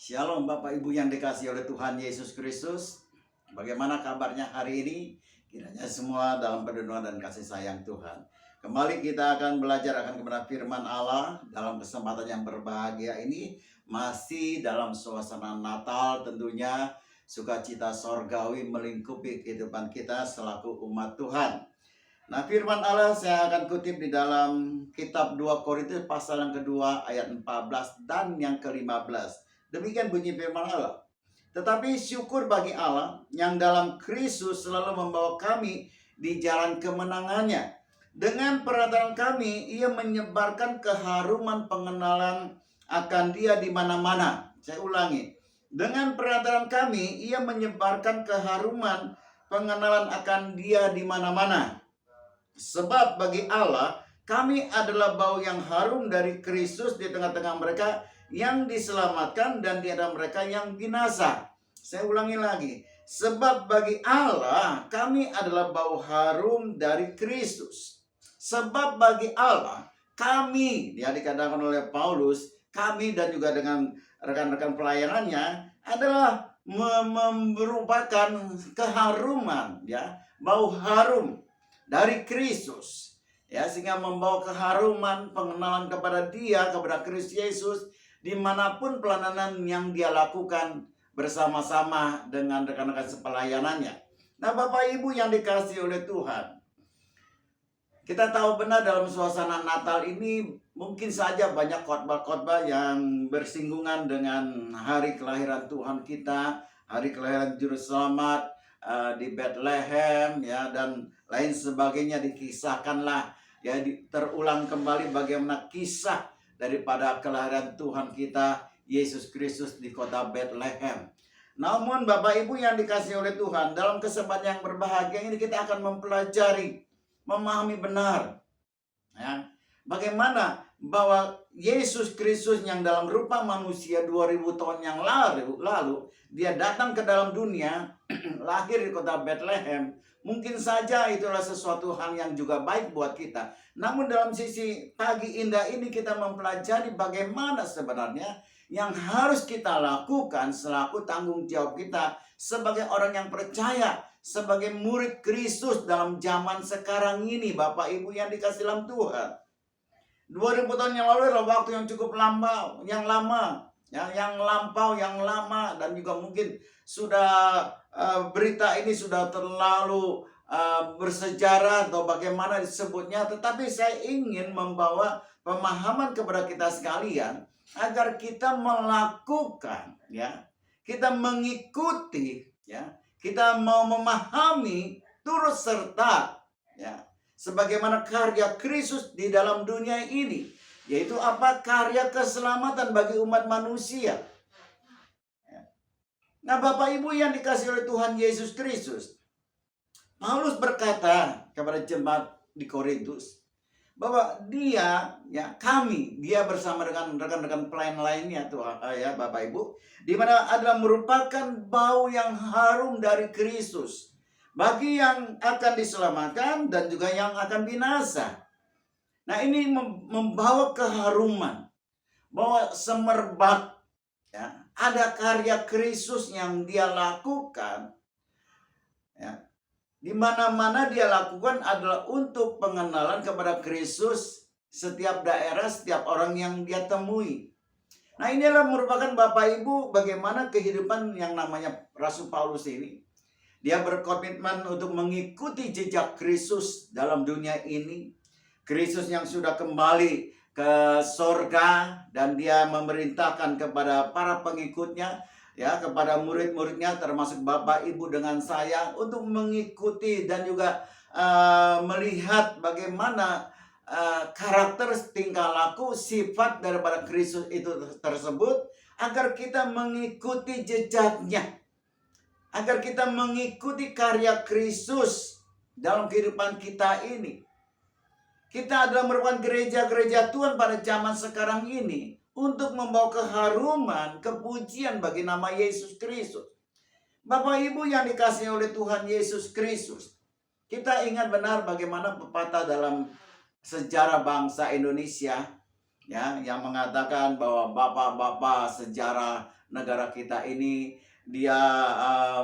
Shalom Bapak Ibu yang dikasihi oleh Tuhan Yesus Kristus. Bagaimana kabarnya hari ini? Kiranya semua dalam perlindungan dan kasih sayang Tuhan. Kembali kita akan belajar akan kebenaran firman Allah dalam kesempatan yang berbahagia ini. Masih dalam suasana Natal tentunya, sukacita sorgawi melingkupi kehidupan kita selaku umat Tuhan. Nah, firman Allah saya akan kutip di dalam kitab 2 Korintus pasal yang kedua ayat 14 dan yang ke-15. Demikian bunyi firman Allah. Tetapi syukur bagi Allah yang dalam Kristus selalu membawa kami di jalan kemenangannya. Dengan perkataan kami, ia menyebarkan keharuman pengenalan akan dia di mana-mana. Saya ulangi. Dengan perkataan kami, ia menyebarkan keharuman pengenalan akan dia di mana-mana. Sebab bagi Allah, kami adalah bau yang harum dari Kristus di tengah-tengah mereka yang diselamatkan dan di antara mereka yang binasa. Saya ulangi lagi. Sebab bagi Allah, kami adalah bau harum dari Kristus. Sebab bagi Allah, kami, dia dikatakan oleh Paulus, kami dan juga dengan rekan-rekan pelayanannya adalah merupakan keharuman, ya, bau harum dari Kristus, ya, sehingga membawa keharuman pengenalan kepada dia, kepada Kristus Yesus dimanapun pelayanan yang dia lakukan bersama-sama dengan rekan-rekan sepelayanannya. Nah, Bapak Ibu yang dikasihi oleh Tuhan, kita tahu benar dalam suasana Natal ini mungkin saja banyak khotbah-khotbah yang bersinggungan dengan hari kelahiran Tuhan kita, hari kelahiran Juru Selamat di Bethlehem, ya, dan lain sebagainya. Dikisahkanlah, ya, terulang kembali bagaimana kisah daripada kelahiran Tuhan kita Yesus Kristus di kota Bethlehem. Namun Bapak Ibu yang dikasihi oleh Tuhan, dalam kesempatan yang berbahagia ini kita akan mempelajari, memahami benar, ya, bagaimana bahwa Yesus Kristus yang dalam rupa manusia 2000 tahun yang lalu dia datang ke dalam dunia, lahir di kota Bethlehem. Mungkin saja itulah sesuatu hal yang juga baik buat kita. Namun dalam sisi pagi indah ini kita mempelajari bagaimana sebenarnya yang harus kita lakukan selaku tanggung jawab kita sebagai orang yang percaya, sebagai murid Kristus dalam zaman sekarang ini, Bapak Ibu yang dikasihi dalam Tuhan. 2000 tahun yang lalu adalah waktu yang cukup lama, yang lampau, yang lama, dan juga mungkin sudah berita ini sudah terlalu bersejarah atau bagaimana disebutnya. Tetapi saya ingin membawa pemahaman kepada kita sekalian agar kita melakukan, ya, kita mengikuti, ya, kita mau memahami turut serta, ya, sebagaimana karya Kristus di dalam dunia ini, yaitu apa? Karya keselamatan bagi umat manusia. Nah, Bapak Ibu yang dikasihi oleh Tuhan Yesus Kristus, Paulus berkata kepada jemaat di Korintus bahwa dia, ya, dia bersama dengan rekan-rekan pelayan lainnya, Tuhan, ya, Bapak Ibu, di mana adalah merupakan bau yang harum dari Kristus bagi yang akan diselamatkan dan juga yang akan binasa. Nah, ini membawa keharuman, bahwa semerbak, ya, ada karya Kristus yang dia lakukan, ya, di mana-mana dia lakukan adalah untuk pengenalan kepada Kristus setiap daerah, setiap orang yang dia temui. Nah, inilah merupakan Bapak Ibu bagaimana kehidupan yang namanya Rasul Paulus ini. Dia berkomitmen untuk mengikuti jejak Kristus dalam dunia ini. Kristus yang sudah kembali ke sorga dan dia memerintahkan kepada para pengikutnya, ya, kepada murid-muridnya termasuk Bapak Ibu dengan saya untuk mengikuti dan juga melihat bagaimana karakter, tingkah laku, sifat daripada Kristus itu tersebut, agar kita mengikuti jejaknya, agar kita mengikuti karya Kristus dalam kehidupan kita ini. Kita adalah merupakan gereja-gereja Tuhan pada zaman sekarang ini untuk membawa keharuman, kepujian bagi nama Yesus Kristus. Bapak Ibu yang dikasihi oleh Tuhan Yesus Kristus, kita ingat benar bagaimana pepatah dalam sejarah bangsa Indonesia ya, yang mengatakan bahwa bapak-bapak sejarah negara kita ini dia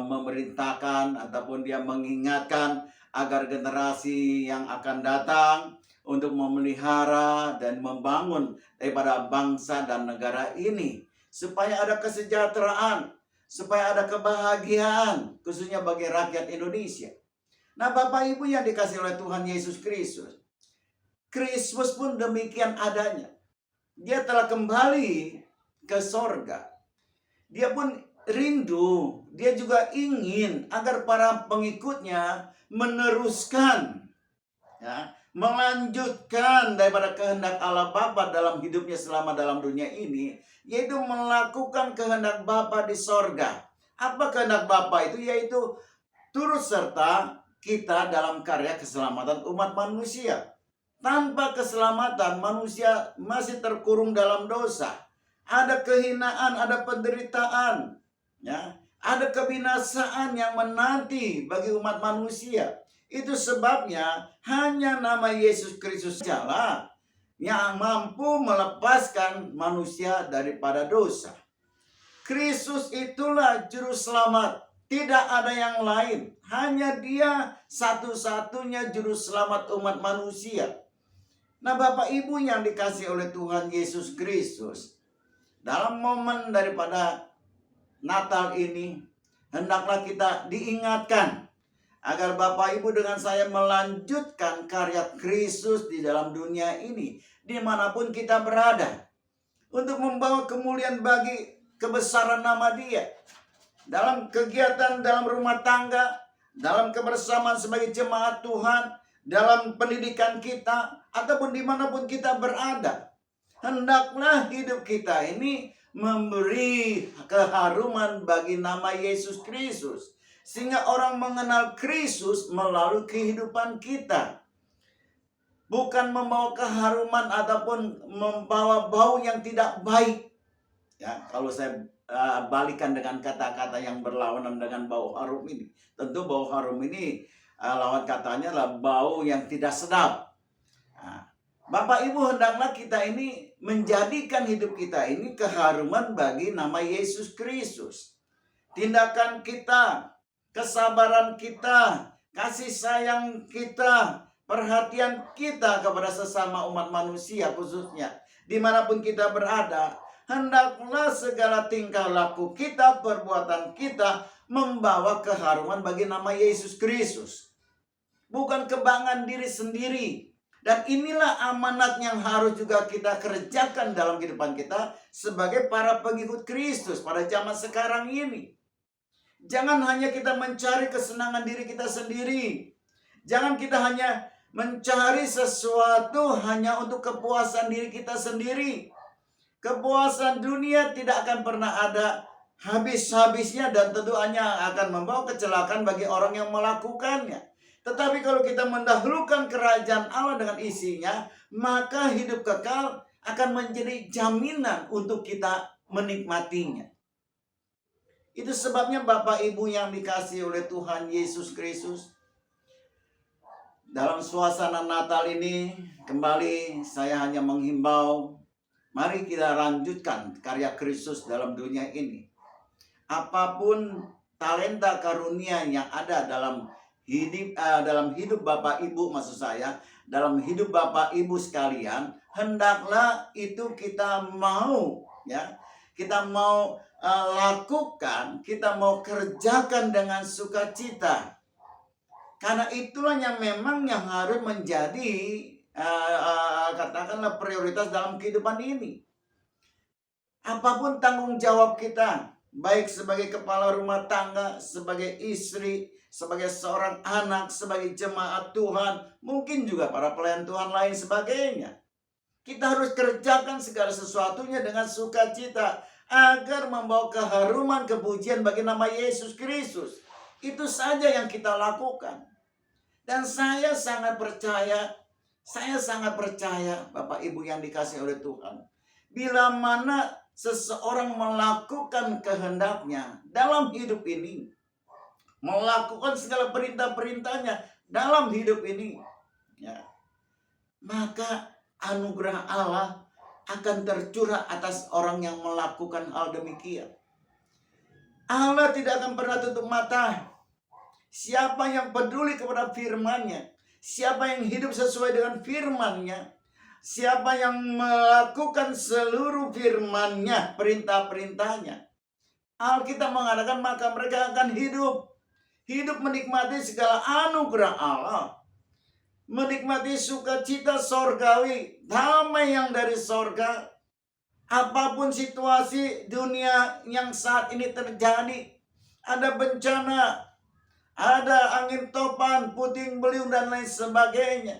memerintahkan ataupun dia mengingatkan agar generasi yang akan datang untuk memelihara dan membangun daripada bangsa dan negara ini supaya ada kesejahteraan, supaya ada kebahagiaan khususnya bagi rakyat Indonesia. Nah, Bapak Ibu yang dikasih oleh Tuhan Yesus Kristus, Kristus pun demikian adanya. Dia telah kembali ke sorga. Dia pun rindu, dia juga ingin agar para pengikutnya meneruskan, ya, melanjutkan daripada kehendak Allah Bapa dalam hidupnya selama dalam dunia ini, yaitu melakukan kehendak Bapa di sorga. Apa kehendak Bapa itu? Yaitu turut serta kita dalam karya keselamatan umat manusia. Tanpa keselamatan, manusia masih terkurung dalam dosa. Ada kehinaan, ada penderitaan, ya, ada kebinasaan yang menanti bagi umat manusia. Itu sebabnya hanya nama Yesus Kristus saja yang mampu melepaskan manusia daripada dosa. Kristus itulah juru selamat. Tidak ada yang lain. Hanya Dia satu-satunya juru selamat umat manusia. Nah, Bapak Ibu yang dikasih oleh Tuhan Yesus Kristus, dalam momen daripada Natal ini, hendaklah kita diingatkan agar Bapak Ibu dengan saya melanjutkan karya Kristus di dalam dunia ini, dimanapun kita berada, untuk membawa kemuliaan bagi kebesaran nama Dia. Dalam kegiatan, dalam rumah tangga, dalam kebersamaan sebagai jemaat Tuhan, dalam pendidikan kita, ataupun dimanapun kita berada, hendaklah hidup kita ini memberi keharuman bagi nama Yesus Kristus, sehingga orang mengenal Kristus melalui kehidupan kita. Bukan membawa keharuman ataupun membawa bau yang tidak baik. Ya, kalau saya balikan dengan kata-kata yang berlawanan dengan bau harum ini, tentu bau harum ini lawan katanya adalah bau yang tidak sedap. Nah, Bapak Ibu, hendaklah kita ini menjadikan hidup kita ini keharuman bagi nama Yesus Kristus. Tindakan kita, kesabaran kita, kasih sayang kita, perhatian kita kepada sesama umat manusia khususnya, dimanapun kita berada, hendaklah segala tingkah laku kita, perbuatan kita membawa keharuman bagi nama Yesus Kristus. Bukan kebanggaan diri sendiri. Dan inilah amanat yang harus juga kita kerjakan dalam kehidupan kita sebagai para pengikut Kristus pada zaman sekarang ini. Jangan hanya kita mencari kesenangan diri kita sendiri. Jangan kita hanya mencari sesuatu hanya untuk kepuasan diri kita sendiri. Kepuasan dunia tidak akan pernah ada habis-habisnya dan tentu hanya akan membawa kecelakaan bagi orang yang melakukannya. Tetapi kalau kita mendahulukan kerajaan Allah dengan isinya, maka hidup kekal akan menjadi jaminan untuk kita menikmatinya. Itu sebabnya Bapak Ibu yang dikasihi oleh Tuhan Yesus Kristus, dalam suasana Natal ini kembali saya hanya menghimbau, mari kita lanjutkan karya Kristus dalam dunia ini. Apapun talenta karunia yang ada dalam hidup Bapak Ibu, maksud saya, dalam hidup Bapak Ibu sekalian, hendaklah itu kita mau, ya, kita mau lakukan, kita mau kerjakan dengan sukacita. Karena itulah yang memang yang harus menjadi katakanlah prioritas dalam kehidupan ini. Apapun tanggung jawab kita, baik sebagai kepala rumah tangga, sebagai istri, sebagai seorang anak, sebagai jemaat Tuhan, mungkin juga para pelayan Tuhan lain sebagainya. Kita harus kerjakan segala sesuatunya dengan sukacita agar membawa keharuman kepujian bagi nama Yesus Kristus. Itu saja yang kita lakukan. Dan saya sangat percaya Bapak Ibu yang dikasihi oleh Tuhan, bila mana seseorang melakukan kehendaknya dalam hidup ini, melakukan segala perintah-perintahnya dalam hidup ini, ya, maka anugerah Allah akan tercurah atas orang yang melakukan hal demikian. Allah tidak akan pernah tutup mata. Siapa yang peduli kepada firman-Nya, siapa yang hidup sesuai dengan firman-Nya, siapa yang melakukan seluruh firman-Nya, perintah-perintahnya, Alkitab mengatakan maka mereka akan hidup menikmati segala anugerah Allah, menikmati sukacita sorgawi, damai yang dari sorga. Apapun situasi dunia yang saat ini terjadi, ada bencana, ada angin topan, puting beliung, dan lain sebagainya.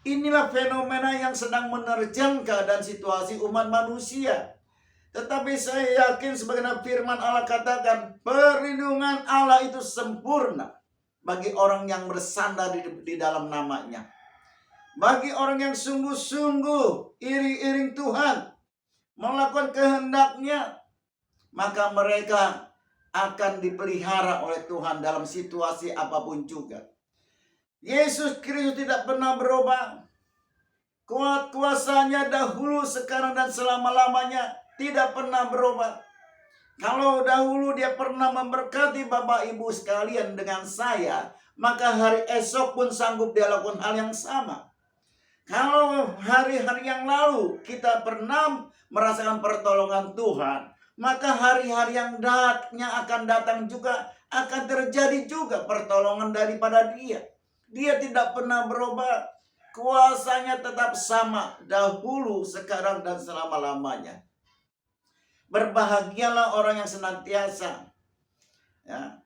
Inilah fenomena yang sedang menerjang keadaan situasi umat manusia. Tetapi saya yakin sebagaimana firman Allah katakan, perlindungan Allah itu sempurna bagi orang yang bersandar di dalam nama-Nya. Bagi orang yang sungguh-sungguh iring-iring Tuhan, melakukan kehendak-Nya, maka mereka akan dipelihara oleh Tuhan dalam situasi apapun juga. Yesus Kristus tidak pernah berubah. Kuasa-Nya dahulu, sekarang, dan selama-lamanya tidak pernah berubah. Kalau dahulu Dia pernah memberkati Bapak Ibu sekalian dengan saya, maka hari esok pun sanggup Dia lakukan hal yang sama. Kalau hari-hari yang lalu kita pernah merasakan pertolongan Tuhan, maka hari-hari yang akan datang juga akan terjadi juga pertolongan daripada Dia. Dia tidak pernah berubah. Kuasa-Nya tetap sama dahulu, sekarang, dan selama-lamanya. Berbahagialah orang yang senantiasa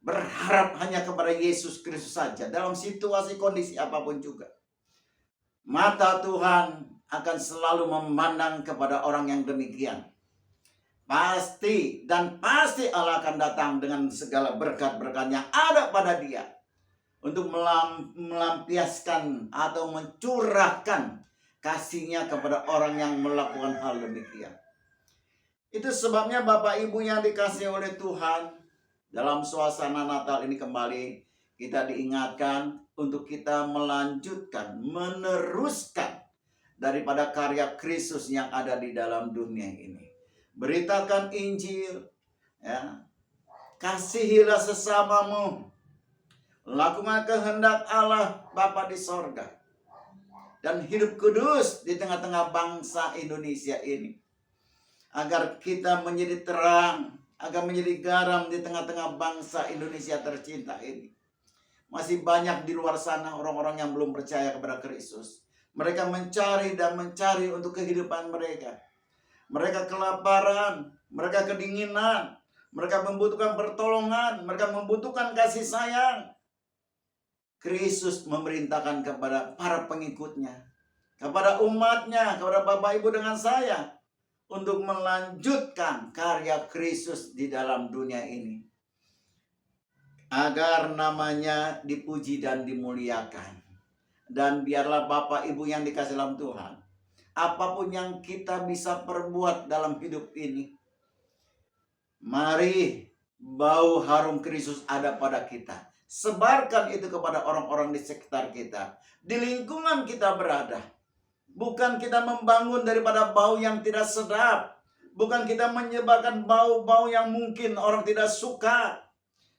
berharap hanya kepada Yesus Kristus saja dalam situasi kondisi apapun juga. Mata Tuhan akan selalu memandang kepada orang yang demikian. Pasti Allah akan datang dengan segala berkat-berkat yang ada pada dia untuk melampiaskan atau mencurahkan kasih-Nya kepada orang yang melakukan hal demikian. Itu sebabnya Bapak Ibu yang dikasihi oleh Tuhan, dalam suasana Natal ini kembali kita diingatkan untuk kita melanjutkan, meneruskan daripada karya Kristus yang ada di dalam dunia ini. Beritakan Injil, kasihilah sesamamu, lakukan kehendak Allah Bapa di sorga, dan hidup kudus di tengah-tengah bangsa Indonesia ini, agar kita menjadi terang, agar menjadi garam di tengah-tengah bangsa Indonesia tercinta ini. Masih banyak di luar sana orang-orang yang belum percaya kepada Kristus. Mereka mencari dan mencari untuk kehidupan mereka. Mereka kelaparan, mereka kedinginan, mereka membutuhkan pertolongan, mereka membutuhkan kasih sayang. Kristus memerintahkan kepada para pengikutnya, kepada umatnya, kepada Bapak Ibu dengan saya, untuk melanjutkan karya Kristus di dalam dunia ini, agar namanya dipuji dan dimuliakan. Dan biarlah Bapak Ibu yang dikasihi dalam Tuhan, apapun yang kita bisa perbuat dalam hidup ini, mari bau harum Kristus ada pada kita. Sebarkan itu kepada orang-orang di sekitar kita, di lingkungan kita berada. Bukan kita membangun daripada bau yang tidak sedap, bukan kita menyebarkan bau-bau yang mungkin orang tidak suka,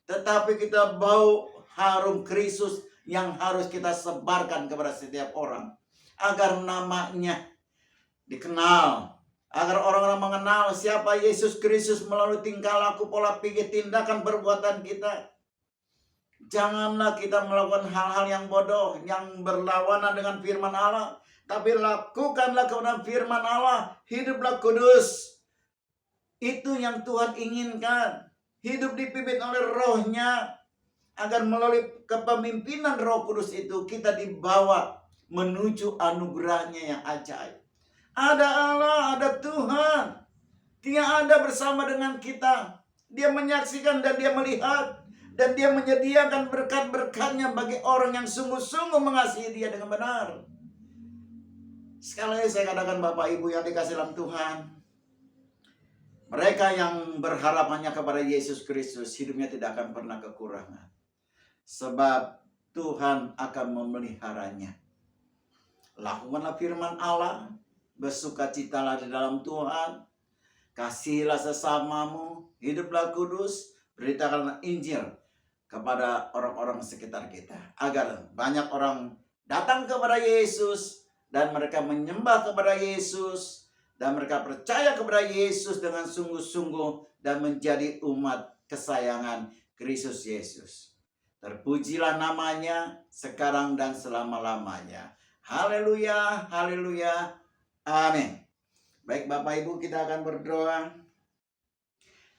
tetapi kita bau harum Kristus yang harus kita sebarkan kepada setiap orang, agar namanya dikenal, agar orang-orang mengenal siapa Yesus Kristus melalui tingkah laku, pola pikir, tindakan, perbuatan kita. Janganlah kita melakukan hal-hal yang bodoh, yang berlawanan dengan firman Allah, tapi lakukanlah kebenaran firman Allah. Hiduplah kudus. Itu yang Tuhan inginkan. Hidup dipimpin oleh Roh-Nya, agar melalui kepemimpinan Roh Kudus itu kita dibawa menuju anugerah-Nya yang ajaib. Ada Allah, ada Tuhan. Dia ada bersama dengan kita. Dia menyaksikan dan Dia melihat. Dan Dia menyediakan berkat-berkat-Nya bagi orang yang sungguh-sungguh mengasihi Dia dengan benar. Sekali lagi saya katakan Bapak Ibu yang dikasihi dalam Tuhan, mereka yang berharap hanya kepada Yesus Kristus, hidupnya tidak akan pernah kekurangan. Sebab Tuhan akan memeliharanya. Lakukanlah firman Allah, bersukacitalah di dalam Tuhan, kasihilah sesamamu, hiduplah kudus, beritakanlah Injil kepada orang-orang sekitar kita, agar banyak orang datang kepada Yesus dan mereka menyembah kepada Yesus dan mereka percaya kepada Yesus dengan sungguh-sungguh dan menjadi umat kesayangan Kristus Yesus. Terpujilah namanya sekarang dan selama-lamanya. Haleluya, haleluya, amin. Baik Bapak Ibu, kita akan berdoa.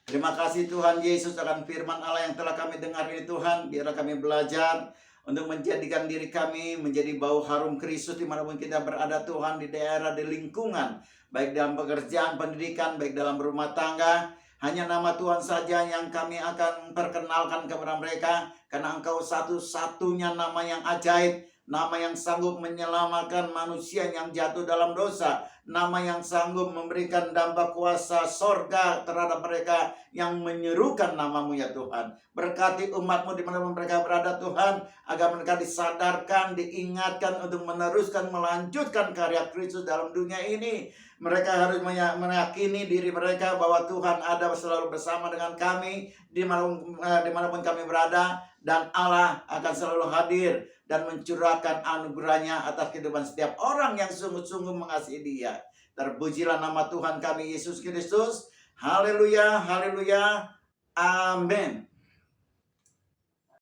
Terima kasih Tuhan Yesus akan firman Allah yang telah kami dengar ini Tuhan. Biarlah kami belajar untuk menjadikan diri kami menjadi bau harum Kristus dimanapun kita berada Tuhan, di daerah, di lingkungan, baik dalam pekerjaan, pendidikan, baik dalam rumah tangga. Hanya nama Tuhan saja yang kami akan perkenalkan kepada mereka, karena Engkau satu-satunya nama yang ajaib, nama yang sanggup menyelamatkan manusia yang jatuh dalam dosa, nama yang sanggup memberikan dampak kuasa sorga terhadap mereka yang menyerukan nama-Mu ya Tuhan. Berkati umat-Mu dimanapun mereka berada Tuhan, agar mereka disadarkan, diingatkan untuk meneruskan, melanjutkan karya Kristus dalam dunia ini. Mereka harus meyakini diri mereka bahwa Tuhan ada selalu bersama dengan kami dimanapun kami berada, dan Allah akan selalu hadir dan mencurahkan anugerahnya atas kehidupan setiap orang yang sungguh-sungguh mengasihi Dia. Terpujilah nama Tuhan kami Yesus Kristus. Haleluya, haleluya, amin.